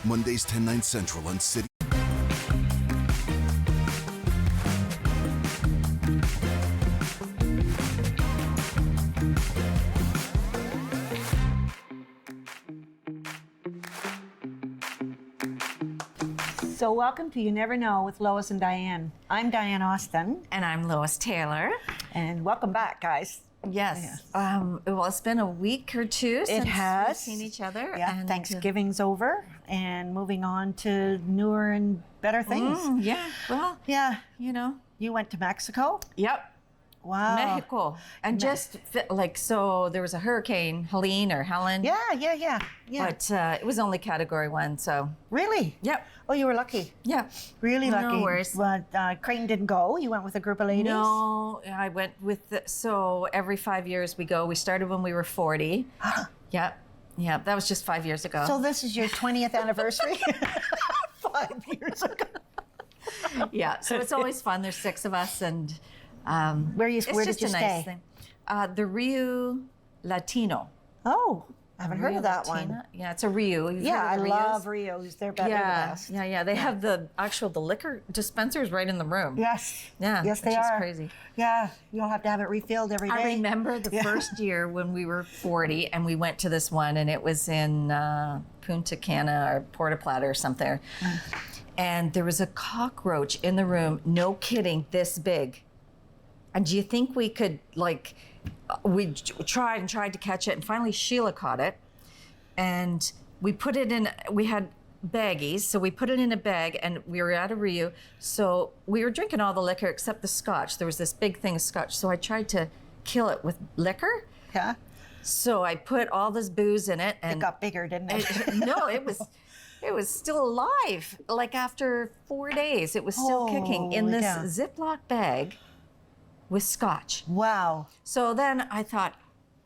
Mondays 10, 9 Central on City. So welcome to You Never Know with Lois and Diane. I'm Diane Austin. And I'm Lois Taylor. And welcome back, guys. Yes. Well, it's been a week or two since we've seen each other. Yeah, and Thanksgiving's over and moving on to newer and better things. Yeah. Well, Yeah. you know. You went to Mexico? Yep. Wow. Mexico. And so there was a hurricane, Helene or Helen. Yeah. But it was only category 1, so. Really? Yep. Oh, you were lucky. Yeah. Really lucky. No worries. But Creighton didn't go. You went with a group of ladies? No, I went with, so every 5 years we go. We started when we were 40. Yep. Yeah, that was just 5 years ago. So this is your 20th anniversary? 5 years ago. Yeah, so it's always fun. There's 6 of us, and Where did you nice stay? thing. The Rio Latino. Oh, I haven't heard Rio of that Latina. one. Yeah, it's a Rio. You've Yeah, I heard of the love Rios? Rios. They're better. Yeah. They have the liquor dispensers right in the room. Yes. Yeah. Yes, they which is are. crazy. Yeah, you'll have to have it refilled every day. I remember the first year when we were 40 and we went to this one, and it was in Punta Cana or Puerto Plata or something. And there was a cockroach in the room, no kidding, this big. And do you think we could, we tried to catch it, and finally Sheila caught it. And we put it in, we had baggies, so we put it in a bag, and we were at a Rio. So we were drinking all the liquor except the scotch. There was this big thing of scotch. So I tried to kill it with liquor. Yeah. So I put all this booze in it. And It got bigger, didn't it? no, it was still alive. Like after 4 days, it was still kicking in this Ziploc bag with scotch. Wow. So then I thought,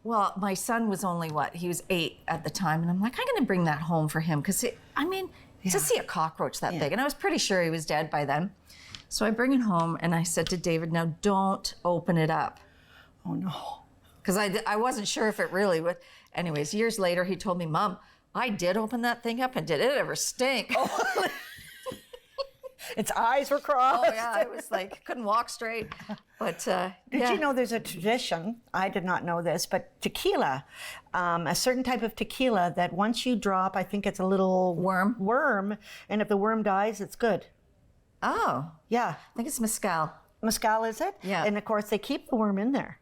well, my son was only he was 8 at the time. And I'm like, I'm going to bring that home for him. Because, to see a cockroach that big. And I was pretty sure he was dead by then. So I bring it home and I said to David, now don't open it up. Oh, no. Because I wasn't sure if it really would. Anyways, years later, he told me, Mom, I did open that thing up, and did it ever stink? Oh. Its eyes were crossed. Oh, yeah, I was like, couldn't walk straight. But Did you know there's a tradition? I did not know this, but tequila, a certain type of tequila that once you drop, I think it's a little worm, and if the worm dies, it's good. Oh. Yeah. I think it's mezcal. Mezcal, is it? Yeah. And of course, they keep the worm in there.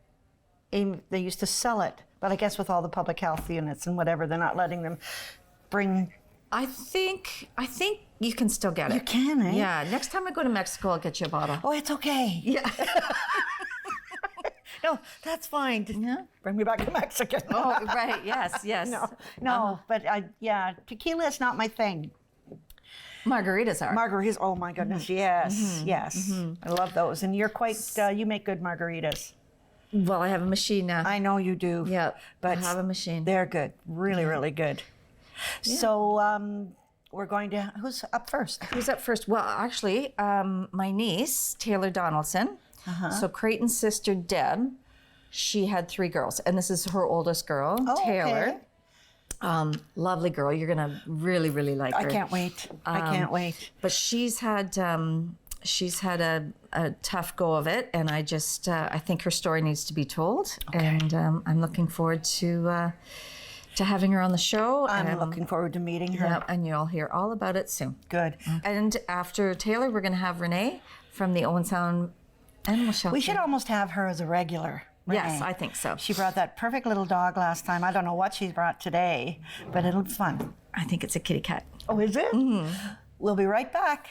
And they used to sell it, but I guess with all the public health units and whatever, they're not letting them bring. I think you can still get it. You can, eh? Yeah. Next time I go to Mexico, I'll get you a bottle. Oh, it's okay. Yeah. No, that's fine. Yeah. Bring me back to Mexico. Oh, right. Yes. No, but tequila is not my thing. Margaritas are. Margaritas, oh my goodness, yes. I love those. And you're you make good margaritas. Well, I have a machine now. I know you do. Yeah, but I have a machine. They're good, really good. Yeah. So we're going to, who's up first? Who's up first? Well, actually, my niece, Taylor Donaldson. So Creighton's sister, Deb, she had 3 girls, and this is her oldest girl, Taylor. Okay. Lovely girl. You're going to really, really like her. I can't wait. I can't wait. But she's had a tough go of it, and I think her story needs to be told. Okay. And I'm looking forward to having her on the show. I'm looking forward to meeting her. Yeah, and you'll hear all about it soon. Good. Okay. And after Taylor, we're going to have Renee from the Owen Sound Animal Shelter. We should almost have her as a regular. Renee. Yes, I think so. She brought that perfect little dog last time. I don't know what she brought today, but it'll be fun. I think it's a kitty cat. Oh, is it? Mm-hmm. We'll be right back.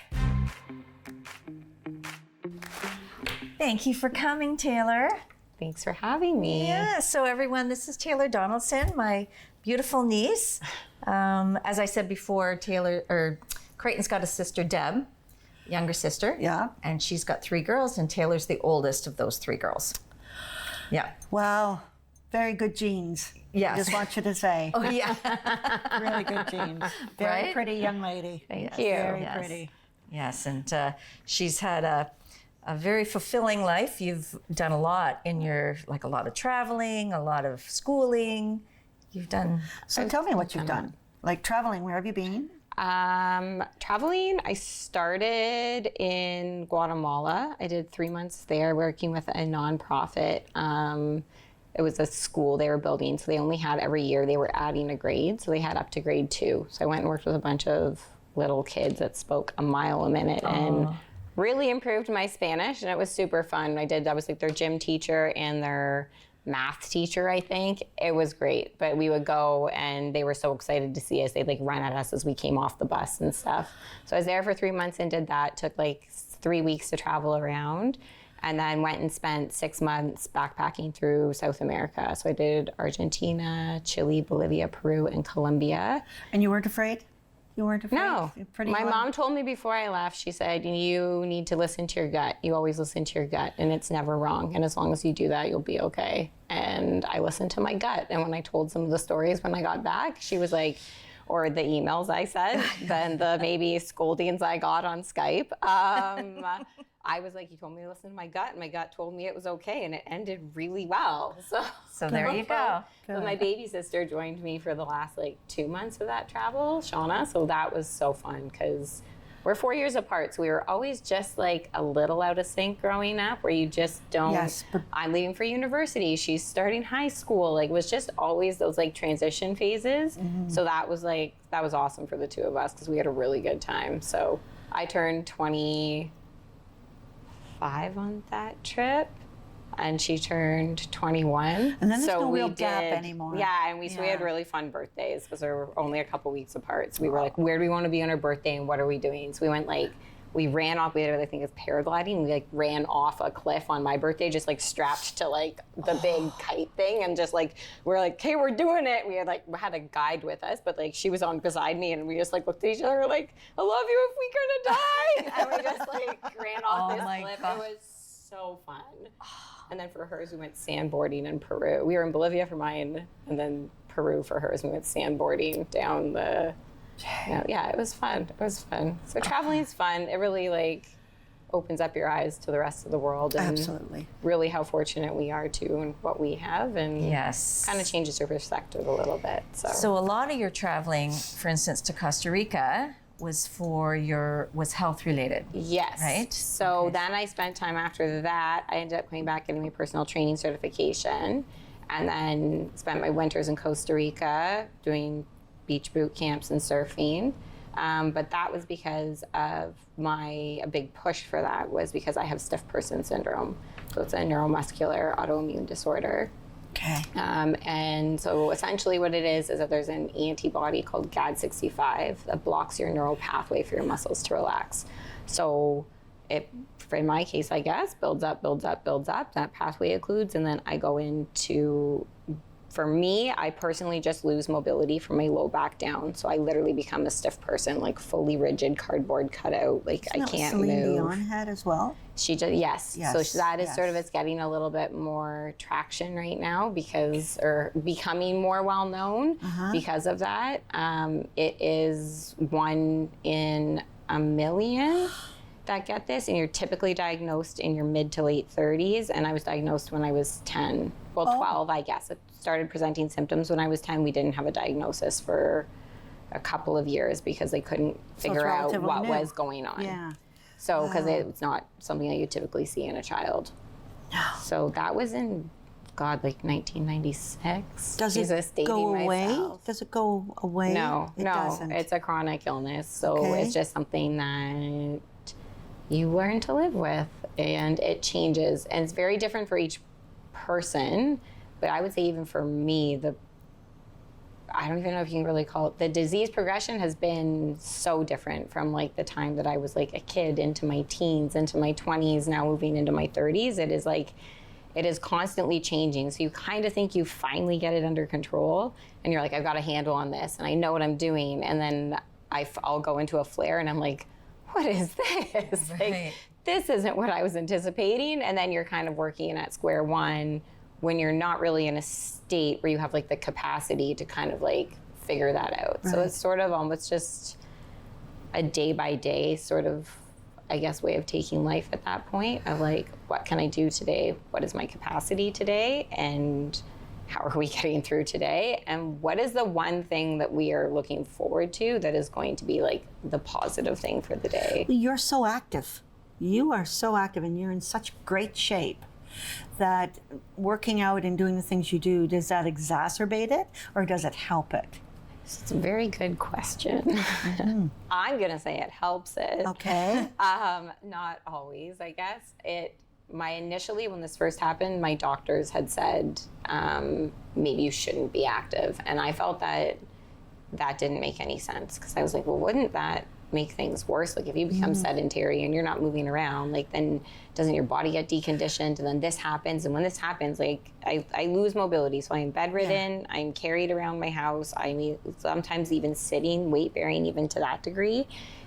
Thank you for coming, Taylor. Thanks for having me. Yeah, so everyone, this is Taylor Donaldson, my beautiful niece. As I said before, Creighton's got a sister, Deb, younger sister. Yeah. And she's got 3 girls, and Taylor's the oldest of those 3 girls. Yeah. Well, very good genes. Yes. Just want you to say. Oh, yeah. Really good genes. Very Right? pretty young lady. Thank you. Very Yes. pretty. Yes, and she's had a very fulfilling life. You've done a lot in a lot of traveling, a lot of schooling. You've done. So tell me what you've done. Like traveling, where have you been? Traveling, I started in Guatemala. I did 3 months there working with a nonprofit. It was a school they were building, so they only had every year they were adding a grade, so they had up to grade 2. So I went and worked with a bunch of little kids that spoke a mile a minute and really improved my Spanish, and it was super fun. I was like their gym teacher and their math teacher, I think. It was great, but we would go and they were so excited to see us. They'd like run at us as we came off the bus and stuff. So I was there for 3 months and did that. Took like 3 weeks to travel around, and then went and spent 6 months backpacking through South America. So I did Argentina, Chile, Bolivia, Peru, and Colombia. And you weren't afraid? You weren't afraid? No. My mom told me before I left, she said, you need to listen to your gut. You always listen to your gut, and it's never wrong. And as long as you do that, you'll be okay. And I listened to my gut. And when I told some of the stories when I got back, she was like, or the emails I said, then the maybe scoldings I got on Skype. I was like, you told me to listen to my gut, and my gut told me it was okay, and it ended really well. So there you go. So my baby sister joined me for the last 2 months of that travel, Shauna. So that was so fun because we're 4 years apart. So we were always just a little out of sync growing up, where you just don't. Yes, but I'm leaving for university. She's starting high school. It was just always those transition phases. Mm-hmm. So that was awesome for the two of us because we had a really good time. So I turned 25 on that trip, and she turned 21. And then there's no real gap anymore. Yeah, and we had really fun birthdays because we were only a couple weeks apart. So we were like, where do we want to be on our birthday, and what are we doing? So we went we ran off. We had, I think it's paragliding. We ran off a cliff on my birthday, just strapped to the big kite thing, and just we're like, hey, we're doing it. We had a guide with us, but she was on beside me, and we just looked at each other like, I love you if we're gonna die, and we just ran off this cliff. God. It was so fun. And then for hers, we went sandboarding in Peru. We were in Bolivia for mine, and then Peru for hers. We went sandboarding down the. Yeah, it was fun. It was fun. So traveling is fun. It really opens up your eyes to the rest of the world, and absolutely, really how fortunate we are too, and what we have, and yes, kind of changes your perspective a little bit. So a lot of your traveling, for instance, to Costa Rica, was health related. Yes. Right? So then I spent time after that. I ended up coming back getting my personal training certification, and then spent my winters in Costa Rica doing beach boot camps and surfing. But that was because of a big push for that was because I have stiff person syndrome. So it's a neuromuscular autoimmune disorder. Okay. And so essentially what it is that there's an antibody called GAD65 that blocks your neural pathway for your muscles to relax. So it, in my case, I guess, builds up, that pathway occludes, and then I go into, for me, I personally just lose mobility from my low back down. So I literally become a stiff person, fully rigid cardboard cutout. I can't move. Celine Dion had as well? She just, yes. So that is sort of, it's getting a little bit more traction right now or becoming more well known because of that. It is 1 in a million that get this, and you're typically diagnosed in your mid to late 30s. And I was diagnosed when I was 10. Well, 12, I guess. It started presenting symptoms when I was 10. We didn't have a diagnosis for a couple of years because they couldn't figure out what was going on. Yeah. So, because it's not something that you typically see in a child. No. So that was in, 1996. Does it go away? Does it go away? No, doesn't. It's a chronic illness. So it's just something that you learn to live with, and it changes. And it's very different for each person, but I would say even for me, I don't even know if you can really call it, the disease progression has been so different from the time that I was a kid into my teens, into my 20s, now moving into my 30s. It is constantly changing. So you kind of think you finally get it under control, and you're I've got a handle on this, and I know what I'm doing. And then I'll go into a flare, and I'm like, what is this? Right. This isn't what I was anticipating. And then you're kind of working at square one when you're not really in a state where you have the capacity to kind of figure that out. Right. So it's sort of almost just a day by day sort of, I guess, way of taking life at that point of what can I do today? What is my capacity today? And how are we getting through today? And what is the one thing that we are looking forward to that is going to be like the positive thing for the day? You're so active. You are so active and you're in such great shape that working out and doing the things you do, does that exacerbate it or does it help it? It's a very good question. I'm going to say it helps it. Okay. Not always, I guess. Initially, when this first happened, my doctors had said, maybe you shouldn't be active. And I felt that didn't make any sense because I was like, well, wouldn't that make things worse? Like if you become sedentary and you're not moving around, like then doesn't your body get deconditioned? And then this happens. And when this happens, like I lose mobility. So I'm bedridden, I'm carried around my house. I mean, sometimes even sitting, weight bearing, even to that degree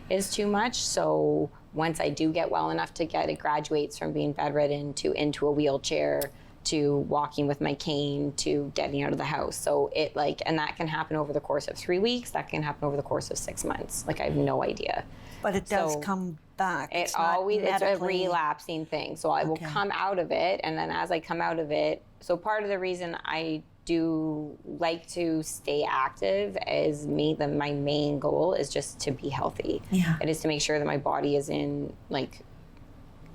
is too much. So once I do get well enough to it graduates from being bedridden to into a wheelchair to walking with my cane to getting out of the house. So and that can happen over the course of 3 weeks. That can happen over the course of 6 months. Like I have no idea. But it does come back. It's a relapsing thing. So I will come out of it. And then as I come out of it, so part of the reason I do like to stay active is my main goal is just to be healthy. Yeah. It is to make sure that my body is in like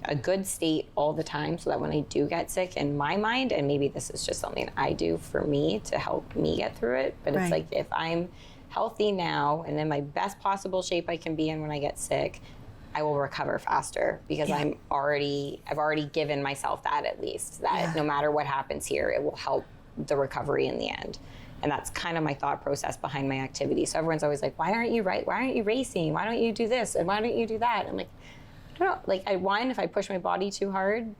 a good state all the time so that when I do get sick in my mind, and maybe this is just something I do for me to help me get through it, but it's like if I'm healthy now and in my best possible shape I can be in when I get sick, I will recover faster because I've already given myself that at least, that no matter what happens here, it will help the recovery in the end. And that's kind of my thought process behind my activity. So everyone's always like, why aren't you racing? Why don't you do this? And why don't you do that? I'm like, I don't know. Like one, if I push my body too hard,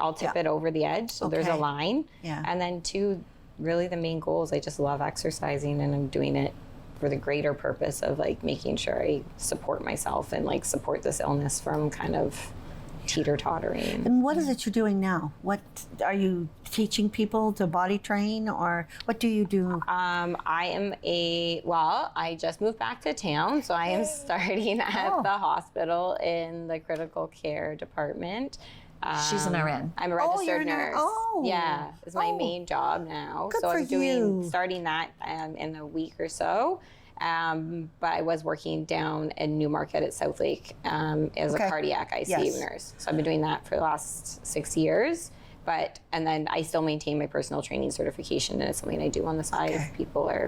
I'll tip it over the edge. So there's a line. Yeah. And then two, really the main goal is I just love exercising and I'm doing it for the greater purpose of like making sure I support myself and like support this illness from kind of teeter-tottering. And what is it you're doing now? What are you teaching people to body train, or what do you do? I just moved back to town, so I am starting at the hospital in the critical care department. She's an RN. I'm a registered nurse. Yeah, it's my main job now. Good so for I'm starting that in a week or so. But I was working down in Newmarket at South Lake as a cardiac ICU nurse. So I've been doing that for the last 6 years. And then I still maintain my personal training certification, and it's something I do on the side if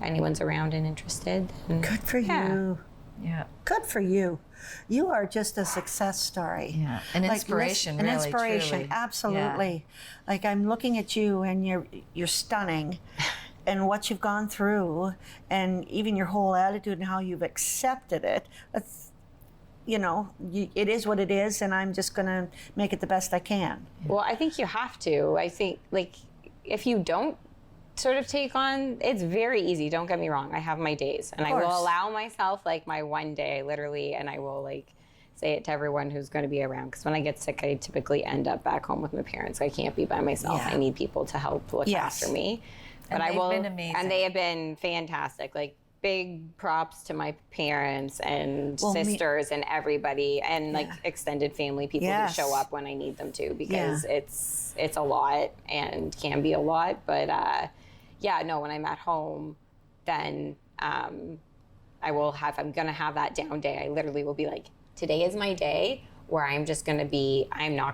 anyone's around and interested. And, good for you. Yeah. Good for you. You are just a success story. Yeah. An inspiration, really. An really, inspiration, truly. absolutely. Yeah. Like I'm looking at you and you're stunning. And what you've gone through, and even your whole attitude and how you've accepted it. It's, it is what it is, and I'm just going to make it the best I can. Well, I think you have to. I think, like, if you don't sort of take on, it's very easy. Don't get me wrong. I have my days, and I will allow myself, like, my one day, literally, and I will, like, say it to everyone who's going to be around. Because when I get sick, I typically end up back home with my parents. I can't be by myself. I need people to help look after me. But and they've been amazing. And they have been fantastic. Like, big props to my parents and sisters and everybody and like extended family people who show up when I need them to, because it's a lot and can be a lot. But when I'm at home, then I'm going to have that down day. I literally will be like, today is my day where I'm not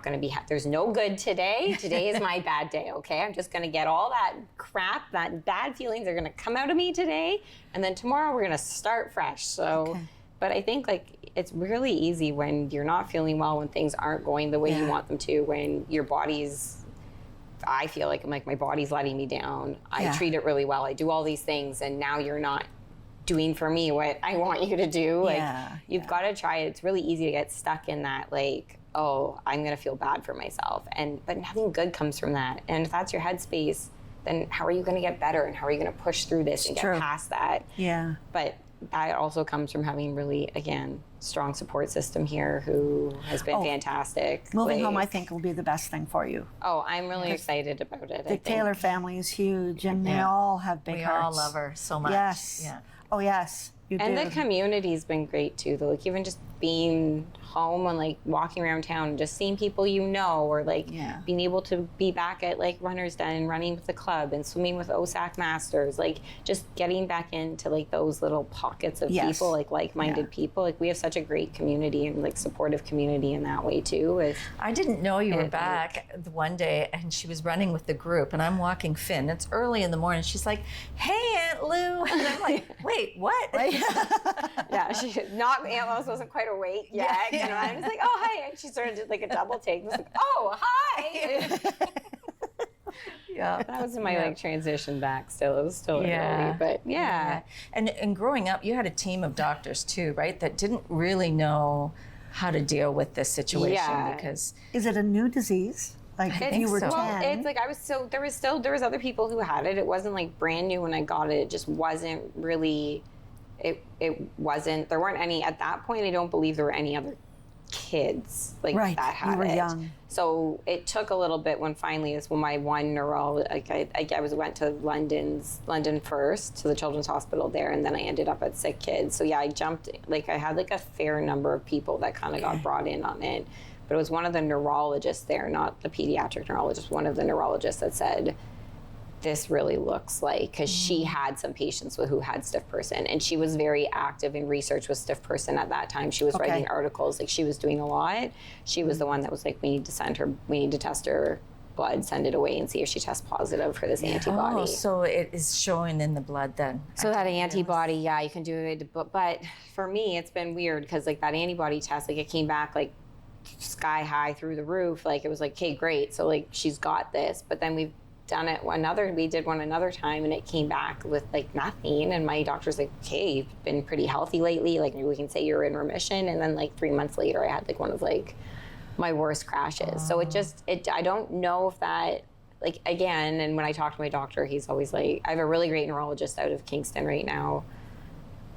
going to be, there's no good today. Today is my bad day, okay? I'm just going to get all that crap, that bad feelings are going to come out of me today. And then tomorrow we're going to start fresh. So, but I think like it's really easy when you're not feeling well, when things aren't going the way you want them to, when your I feel like my body's letting me down. I treat it really well. I do all these things, and now you're not doing for me what I want you to do. Like you've got to try it. It's really easy to get stuck in that, like, oh, I'm going to feel bad for myself. But nothing good comes from that. And if that's your headspace, then how are you going to get better? And how are you going to push through this and get past that? Yeah. But that also comes from having really, again, strong support system here who has been fantastic. Moving home, I think, will be the best thing for you. Oh, I'm really excited about it. The Taylor family is huge, and they all have big hearts. We all love her so much. Yes. Yeah. Oh, yes. You and do. the community's been great too. Like even just being home and like walking around town and just seeing people or like being able to be back at like Runner's Den and running with the club and swimming with OSAC Masters, like just getting back into like those little pockets of people, like like-minded people. Like we have such a great community and like supportive community in that way too. I didn't know you were back one day, and she was running with the group, and I'm walking Finn. It's early in the morning. She's like, "Hey, Aunt Lou," and I'm like, "Wait, what?" Yeah, Aunt Lois wasn't quite awake yet. You know, I'm just like, "Oh, hi," and she sort of did like a double take. And was like, "Oh, hi." That was in my like transition back. Still, it was still early, but And growing up, you had a team of doctors too, right? That didn't really know how to deal with this situation because is it a new disease? Like if you were 10? Well, it's like there was other people who had it. It wasn't like brand new when I got it. It just wasn't really. It wasn't. There weren't any at that point. I don't believe there were any other that had you were it. Young. So it took a little bit when my one neurologist, went to London first to the Children's Hospital there, and then I ended up at Sick Kids. So I jumped, like I had like a fair number of people that kind of got brought in on it, but it was one of the neurologists there, not the pediatric neurologist, one of the neurologists that said, this really looks like, because she had some patients who had stiff person, and she was very active in research with stiff person at that time. She was writing articles, like she was doing a lot. She was the one that was like, we need to test her blood, send it away and see if she tests positive for this antibody. Oh, so it is showing in the blood then. So that antibody, you can do it, but for me, it's been weird because like that antibody test, like it came back like sky high through the roof. Like it was like, okay, great. So like she's got this, but then we did one another time and it came back with like nothing, and my doctor's like, okay, you've been pretty healthy lately, like we can say you're in remission. And then like 3 months later I had like one of like my worst crashes. So I don't know if that, like, again, and when I talk to my doctor, he's always like, I have a really great neurologist out of Kingston right now.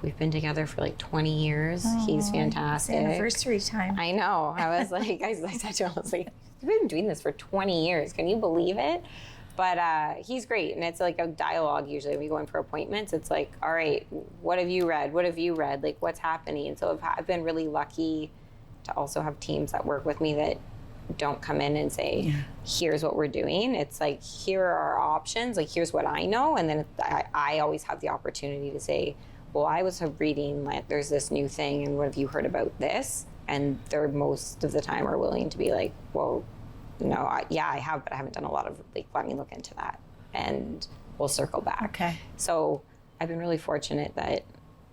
We've been together for like 20 years. He's fantastic. Anniversary time. I know. I was like, I said to him, I was like, we've been doing this for 20 years. Can you believe it? But he's great, and it's like a dialogue usually when we go in for appointments. It's like, all right, what have you read? What have you read? Like, what's happening? And so I've been really lucky to also have teams that work with me that don't come in and say, here's what we're doing. It's like, here are our options. Like, here's what I know. And then I always have the opportunity to say, well, I was reading that there's this new thing, and what have you heard about this? And they're most of the time are willing to be like, well, no, I have, but I haven't done a lot of, like, let me look into that, and we'll circle back. Okay. So I've been really fortunate that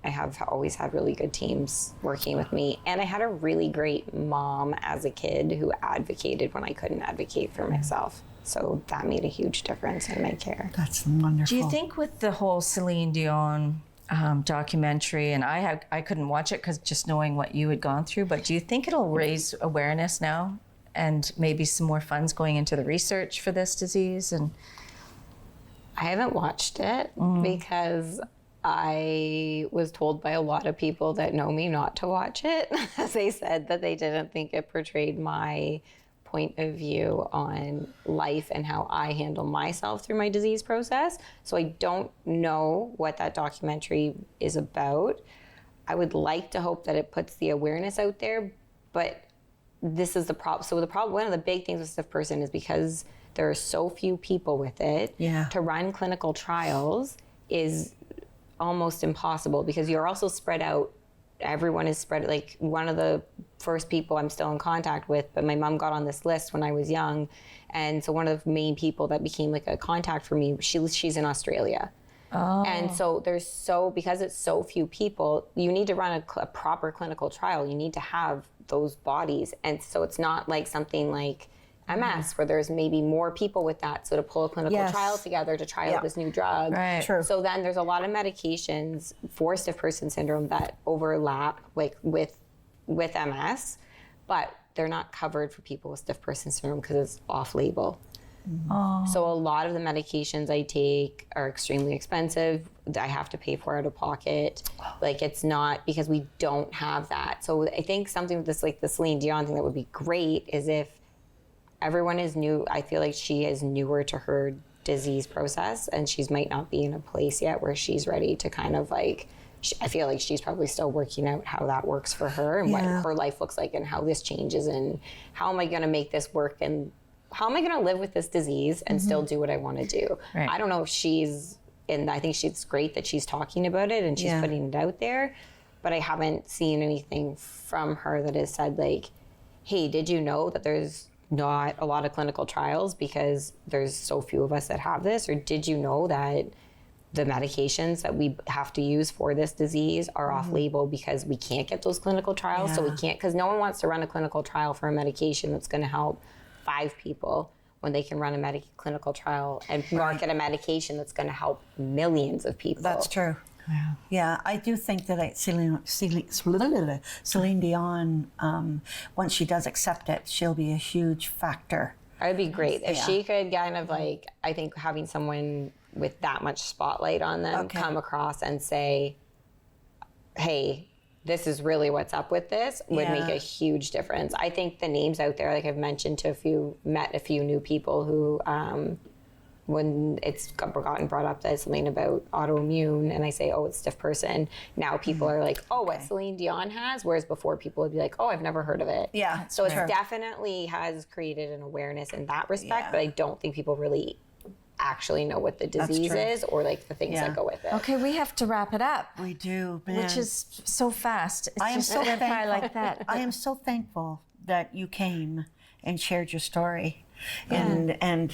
I have always had really good teams working with me, and I had a really great mom as a kid who advocated when I couldn't advocate for myself. So that made a huge difference in my care. That's wonderful. Do you think with the whole Celine Dion documentary, and I couldn't watch it because just knowing what you had gone through, but do you think it'll raise awareness now and maybe some more funds going into the research for this disease? And I haven't watched it because I was told by a lot of people that know me not to watch it. They said that they didn't think it portrayed my point of view on life and how I handle myself through my disease process. So I don't know what that documentary is about. I would like to hope that it puts the awareness out there, but this is the problem. So the problem, one of the big things with stiff person is because there are so few people with it, to run clinical trials is almost impossible because you're also spread out. Everyone is spread. Like, one of the first people I'm still in contact with, but my mom got on this list when I was young. And so one of the main people that became like a contact for me, she's in Australia. Oh. And so because it's so few people, you need to run a proper clinical trial. You need to have those bodies. And so it's not like something like MS where there's maybe more people with that. So to pull a clinical trial together to try out this new drug. Right. True. So then there's a lot of medications for stiff person syndrome that overlap like with MS, but they're not covered for people with stiff person syndrome because it's off label. Oh. So a lot of the medications I take are extremely expensive. I have to pay for out of pocket. Like, it's not because we don't have that. So I think something with this, like the Celine Dion thing, that would be great is if everyone is new. I feel like she is newer to her disease process, and she's might not be in a place yet where she's ready to kind of like I feel like she's probably still working out how that works for her and what her life looks like and how this changes and how am I going to make this work and how am I going to live with this disease and still do what I want to do. Right. I don't know if and I think she's great that she's talking about it and she's putting it out there, but I haven't seen anything from her that has said like, hey, did you know that there's not a lot of clinical trials because there's so few of us that have this? Or did you know that the medications that we have to use for this disease are off label because we can't get those clinical trials? So we can't, because no one wants to run a clinical trial for a medication that's going to help 5 people when they can run a clinical trial and market a medication that's going to help millions of people. That's true. Yeah, I do think that Celine Dion, once she does accept it, she'll be a huge factor. It would be great if she could kind of like, I think having someone with that much spotlight on them come across and say, hey, this is really what's up with this would make a huge difference. I think the names out there, like I've mentioned to met a few new people who, when it's gotten brought up that Celine about autoimmune and I say, oh, it's stiff person, now people are like, oh, what Celine Dion has? Whereas before people would be like, oh, I've never heard of it. Yeah. So it definitely has created an awareness in that respect, but I don't think people really actually know what the disease is or like the things that go with it. Okay, we have to wrap it up. We do, man. Which is so fast. It's I am so thankful. like that. I am so thankful that you came and shared your story, and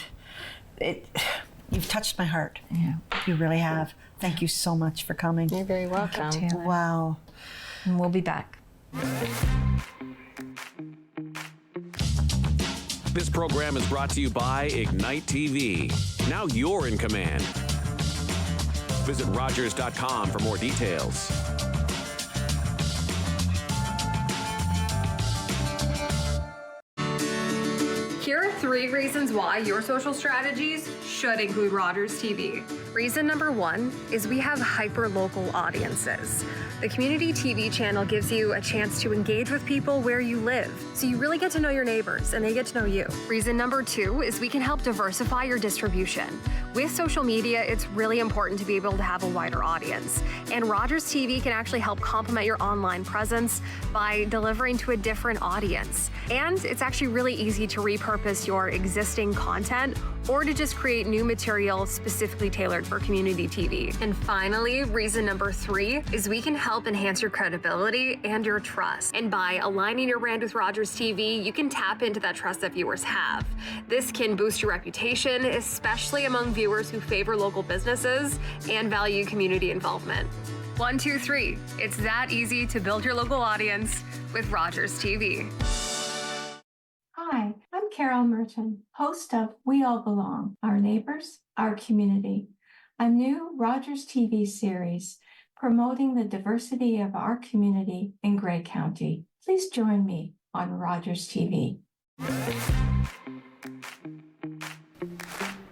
you've touched my heart. Yeah, you really have. Thank you so much for coming. You're very welcome. Wow. And we'll be back. This program is brought to you by Ignite TV. Now you're in command. Visit Rogers.com for more details. Here are 3 reasons why your social strategies should include Rogers TV. Reason number 1 is we have hyper-local audiences. The community TV channel gives you a chance to engage with people where you live, so you really get to know your neighbors and they get to know you. Reason number 2 is we can help diversify your distribution. With social media, it's really important to be able to have a wider audience, and Rogers TV can actually help complement your online presence by delivering to a different audience. And it's actually really easy to repurpose your existing content or to just create new material specifically tailored for community TV. And finally, reason number 3 is we can help enhance your credibility and your trust. And by aligning your brand with Rogers TV, you can tap into that trust that viewers have. This can boost your reputation, especially among viewers who favor local businesses and value community involvement. 1, 2, 3. It's that easy to build your local audience with Rogers TV. Hi, I'm Carol Merton, host of We All Belong, Our Neighbors, Our Community, a new Rogers TV series promoting the diversity of our community in Grey County. Please join me on Rogers TV.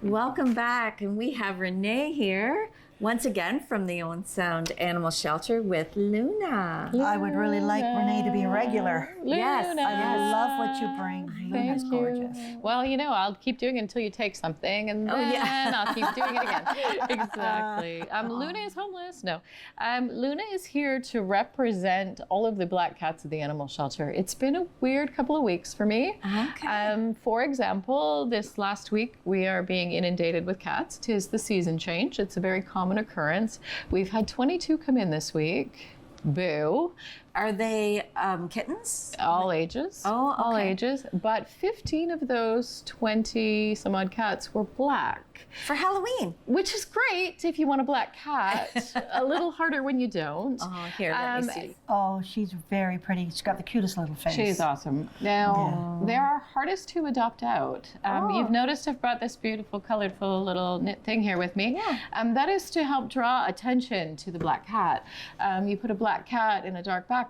Welcome back, and we have Renee here once again from the Owen Sound Animal Shelter with Luna. I would really like Renee to be a regular. Yes, I love what you bring. Luna's gorgeous. Well, you know, I'll keep doing it until you take something, and then I'll keep doing it again. Exactly. Luna is homeless. No. Luna is here to represent all of the black cats at the animal shelter. It's been a weird couple of weeks for me. Okay. For example, this last week, we are being inundated with cats. 'Tis the season change. It's a very common occurrence. We've had 22 come in this week. Boo. Are they kittens? All ages. Oh, okay. All ages. But 15 of those 20 some odd cats were black. For Halloween. Which is great if you want a black cat. A little harder when you don't. Oh, here, let me see. Oh, she's very pretty. She's got the cutest little face. She's awesome. Now, they're our hardest to adopt out. You've noticed I've brought this beautiful, colorful little knit thing here with me. Yeah. That is to help draw attention to the black cat. You put a black cat in a dark background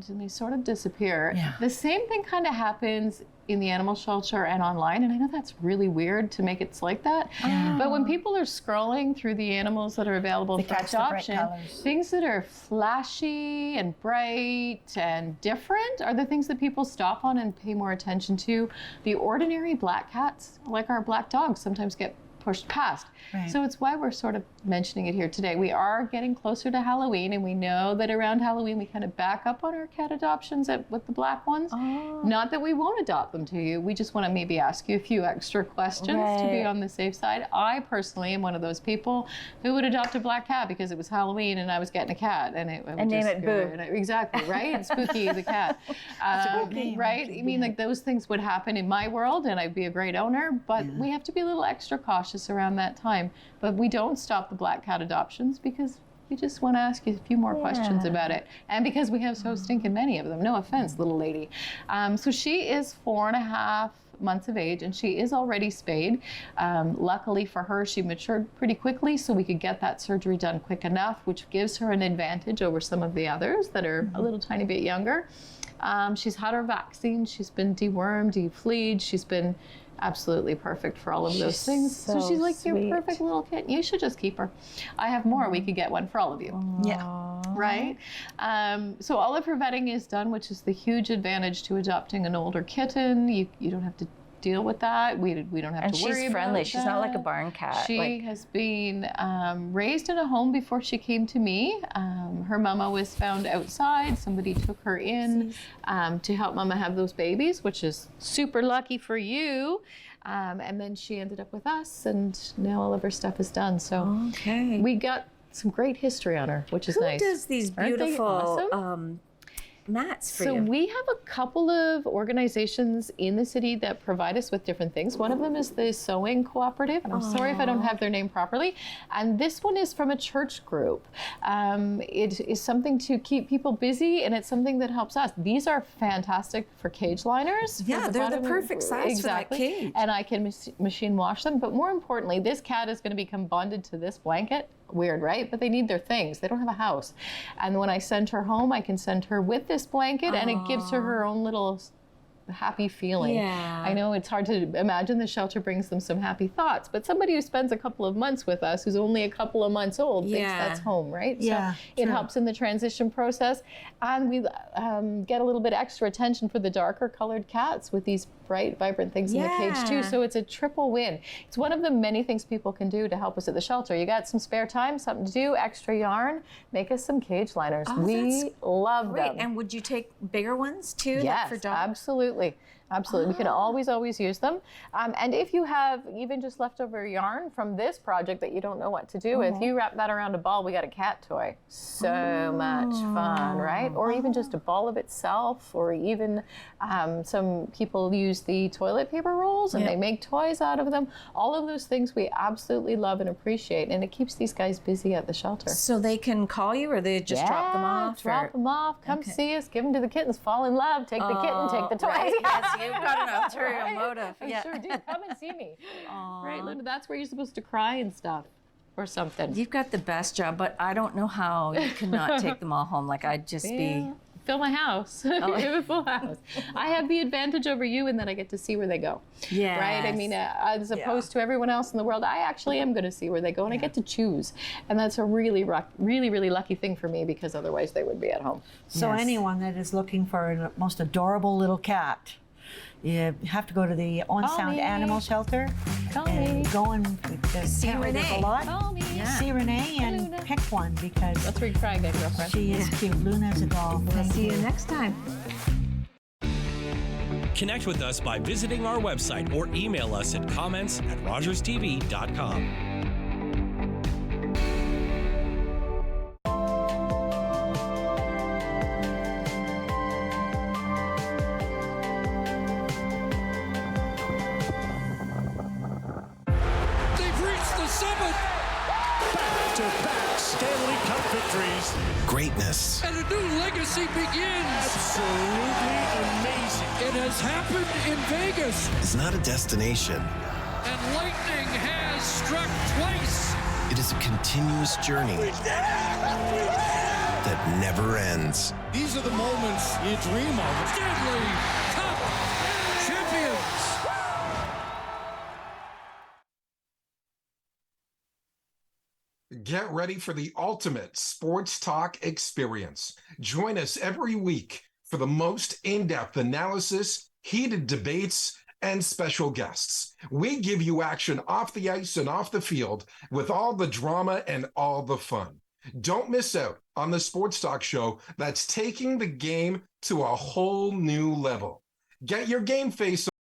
and they sort of disappear. Yeah. The same thing kind of happens in the animal shelter and online, and I know that's really weird to make it like that. Yeah. But when people are scrolling through the animals that are available for adoption, things that are flashy and bright and different are the things that people stop on and pay more attention to. The ordinary black cats, like our black dogs, sometimes get pushed past. Right. So it's why we're sort of mentioning it here today. We are getting closer to Halloween, and we know that around Halloween we kind of back up on our cat adoptions with the black ones. Oh. Not that we won't adopt them to you. We just want to maybe ask you a few extra questions to be Right. on the safe side. I personally am one of those people who would adopt a black cat because it was Halloween and I was getting a cat, and it would And name just it go Boo. there. Exactly, right? And Spooky the cat. a good name, right? actually, I mean, yeah. like those things would happen in my world, and I'd be a great owner, but we have to be a little extra cautious around that time. But we don't stop the black cat adoptions because we just want to ask you a few more questions about it. And because we have so stinking many of them. No offense, little lady. So she is 4.5 months of age, and she is already spayed. Luckily for her, she matured pretty quickly, so we could get that surgery done quick enough, which gives her an advantage over some of the others that are a little tiny bit younger. She's had her vaccine. She's been dewormed, defleed. She's been absolutely perfect for all of those things. So she's like your perfect little kid. You should just keep her. I have more. We could get one for all of you. Yeah. Right? So all of her vetting is done, which is the huge advantage to adopting an older kitten. You don't have to deal with that. We don't have And to worry she's about friendly. She's not like a that. barn cat. She has been raised in a home before she came to me. Her mama was found outside. Somebody took her in to help mama have those babies, which is super lucky for you. And then she ended up with us, and now all of her stuff is done. So we got some great history on her, which is Who nice. does these Aren't they beautiful awesome? mats for So you? we have a couple of organizations in the city that provide us with different things. One of them is the Sewing Cooperative, and I'm sorry if I don't have their name properly. And this one is from a church group. It is something to keep people busy, and it's something that helps us. These are fantastic for cage liners. Yeah, they're the bottom- perfect size for that cage. And I can machine wash them. But more importantly, this cat is going to become bonded to this blanket. Weird, right? But they need their things. They don't have a house. And when I send her home, I can send her with this blanket, and it gives her her own little happy feeling. Yeah. I know it's hard to imagine the shelter brings them some happy thoughts, but somebody who spends a couple of months with us, who's only a couple of months old, thinks Yeah. that's home, right? Yeah, So it helps in the transition process. And we get a little bit extra attention for the darker colored cats with these bright, vibrant things in the cage too. Yeah. So it's a triple win. It's one of the many things people can do to help us at the shelter. You got some spare time, something to do, extra yarn, make us some cage liners. We love Great. them. And would you take bigger ones too? like Yes, for dogs? absolutely. Absolutely. We can always use them. And if you have even just leftover yarn from this project that you don't know what to do with, you wrap that around a ball, we got a cat toy. So much fun, right? Or even just a ball of itself, or even some people use the toilet paper rolls and they make toys out of them. All of those things we absolutely love and appreciate. And it keeps these guys busy at the shelter. So they can call you, or they just drop them off? Drop them off. Come see us. Give them to the kittens. Fall in love. Take the kitten. Take the toy. Right. Yes, you've got an ulterior Right? motive. I Yeah. sure do. Come and see me. Right, Linda? That's where you're supposed to cry and stuff, or something. You've got the best job, but I don't know how you cannot take them all home. Like, I'd just be... Fill my house. We have a full house. I have the advantage over you, and then I get to see where they go. Yes. Right? I mean, as opposed to everyone else in the world, I actually am going to see where they go, and I get to choose. And that's a really, really lucky thing for me, because otherwise they would be at home. So anyone that is looking for a most adorable little cat, you have to go to the Owen Call Sound me. Animal Shelter Call and me. go and see Renee. There's a lot. Call me. See Renee and Luna. pick one, because That's where you cry again, girlfriend. she is cute. Luna's a doll. We'll see you next time. Connect with us by visiting our website or email us at comments@rogerstv.com. They've reached the summit! Back-to-back Stanley Cup victories. Greatness And a new legacy begins! Absolutely amazing. It has happened in Vegas, is not a destination. and lightning has struck twice! It is a continuous journey that never ends. These are the moments you dream of. Stanley Cup champions! Get ready for the ultimate sports talk experience. Join us every week for the most in-depth analysis, heated debates, and special guests. We give you action off the ice and off the field with all the drama and all the fun. Don't miss out on the sports talk show that's taking the game to a whole new level. Get your game face